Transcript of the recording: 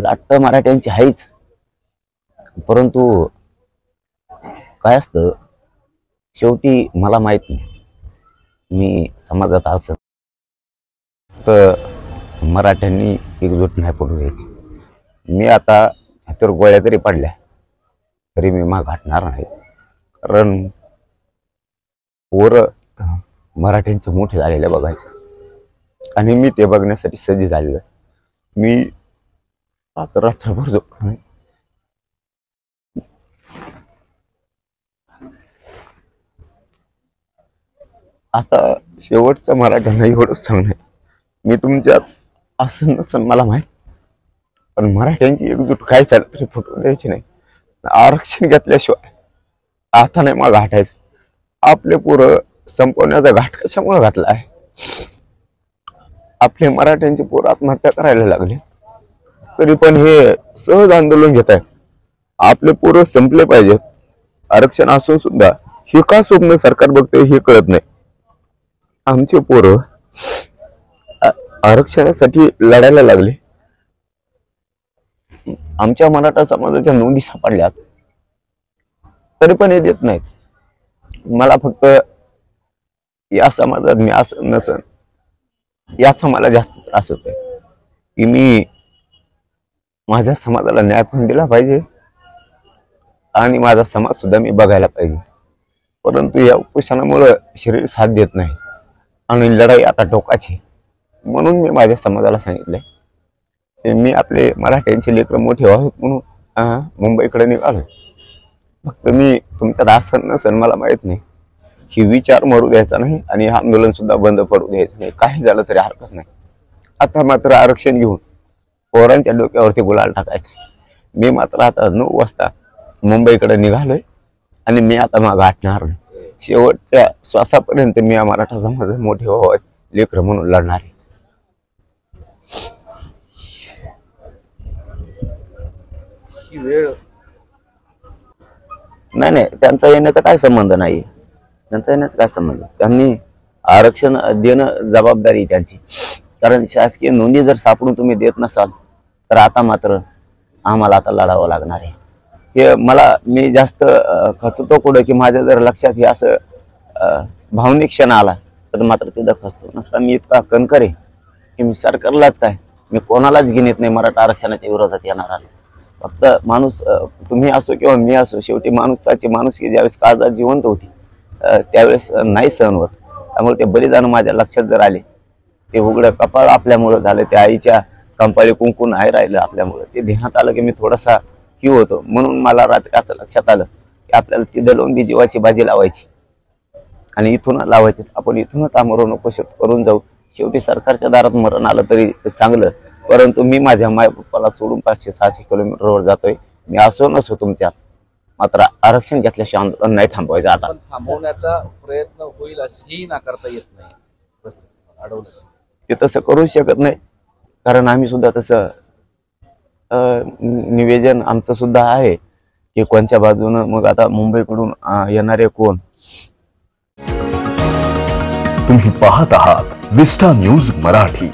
लाट तर मराठ्यांची आहेच, परंतु काय असतं शेवटी मला माहित नाही, मी समाजात असं तर मराठ्यांनी एकजूट नाही पडू द्यायची. मी आता हातावर गोळ्या तरी पडल्या तरी मी माग हटणार नाही, कारण पोरं मराठ्यांचे मोठे झालेले बघायचे आणि मी ते बघण्यासाठी सज्ज झालेलो आहे. मी आता रात्रभर झोपलो नाही. आता शेवटचं मराठ्यांना एवढंच सांगणार, मी तुमच्यात असं नसन मला माहित, पण मराठ्यांची एकजूट काय झालं तरी फुटून द्यायची नाही. आरक्षण घेतल्याशिवाय आता नाही मग हटायचं. आपले पोरं संपवण्याचा घाट कशामुळे घातला आहे? आपले मराठ्यांचे पोरं आत्महत्या करायला लागले, तरी पण हे सहज आंदोलन घेत आहे. आपले पोरं संपले पाहिजेत आरक्षण असून सुद्धा हे का स्वप्न सरकार बघते हे कळत नाही. आमचे पोरं आरक्षणासाठी लढायला लागले. आमच्या मराठा समाजाच्या नोंदी सापडल्यात तरी पण हे देत नाहीत. मला फक्त या समाजात मी असं नसन याचा मला जास्त त्रास होतोय की मी माझ्या समाजाला न्याय पण दिला पाहिजे आणि माझा समाज सुद्धा मी बघायला पाहिजे, परंतु या उपोषणामुळे शरीर साथ देत नाही आणि लढाई आता टोकाची. म्हणून मी माझ्या समाजाला सांगितलंय मी आपले मराठ्यांचे लेकर मोठे व्हावेत म्हणून मुंबईकडे निघालो. फक्त मी तुमच्यात असं नसन मला माहित नाही, ही विचार मरू द्यायचा नाही आणि आंदोलन सुद्धा बंद पडू द्यायचं नाही. काही झालं तरी हरकत नाही. आता मात्र आरक्षण घेऊन पोरांच्या डोक्यावरती गुलाल टाकायचं. मी मात्र आता 9 वाजता मुंबईकडे निघालोय आणि मी आता मागं हटणार नाही. शेवटच्या श्वासापर्यंत मी या मराठा समाजात मोठे व्हावे लेकर म्हणून लढणार आहे. नाही, त्यांचा येण्याचा काय संबंध नाही. त्यांचा येण्याचा काय संबंध? त्यांनी आरक्षण देणं जबाबदारी त्यांची, कारण शासकीय नोंदी जर सापडून तुम्ही देत नसाल तर आता मात्र आम्हाला आता लढावं लागणार आहे. हे मी जास्त खचतो कुठं की माझ्या जर लक्षात हे असं भावनिक क्षण आला तर मात्र तिथं खचतो. नसता मी इतका कणकर आहे की मी सरकारलाच काय, मी कोणालाच घेण्यात नाही मराठा आरक्षणाच्या विरोधात येणार आलो. फक्त माणूस तुम्ही असो किंवा मी असो, शेवटी माणूसाची माणुसकी ज्यावेळेस काळजात जिवंत होती त्यावेळेस नाही सहन होत. त्यामुळे ते बलिदान माझ्या लक्षात जर आले, ते उघडं कपाळ आपल्यामुळं झालं, त्या आईच्या कंपाळी कुंकू नाही राहिलं आपल्यामुळं, ते ध्यानात आलं की मी थोडासा क्यू होतो. म्हणून मला रात्री असं लक्षात आलं की आपल्याला तिथं लावून बी जीवाची बाजी लावायची आणि इथूनच लावायची. आपण इथूनच आमरण उपोषण करून जाऊ. शेवटी सरकारच्या दारात मरण आलं तरी चांगलं, परंतु मी माझ्या मायबापाला सोडून 500-600 किलोमीटरवर जातोय. मी असो नसो तुमच्यात, मात्र आरक्षण घेतल्याशिवाय आंदोलन नाही थांबवायचं. आता थांबवण्याचा प्रयत्न होईल असेही नाकारता येत नाही. ते तसं करू शकत नाही, कारण आम्ही सुद्धा तसं निवेदन आमचं सुद्धा आहे की कोणत्या बाजूनं. मग आता मुंबईकडून येणारे कोण? तुम्ही पाहत आहात विस्टा न्यूज मराठी.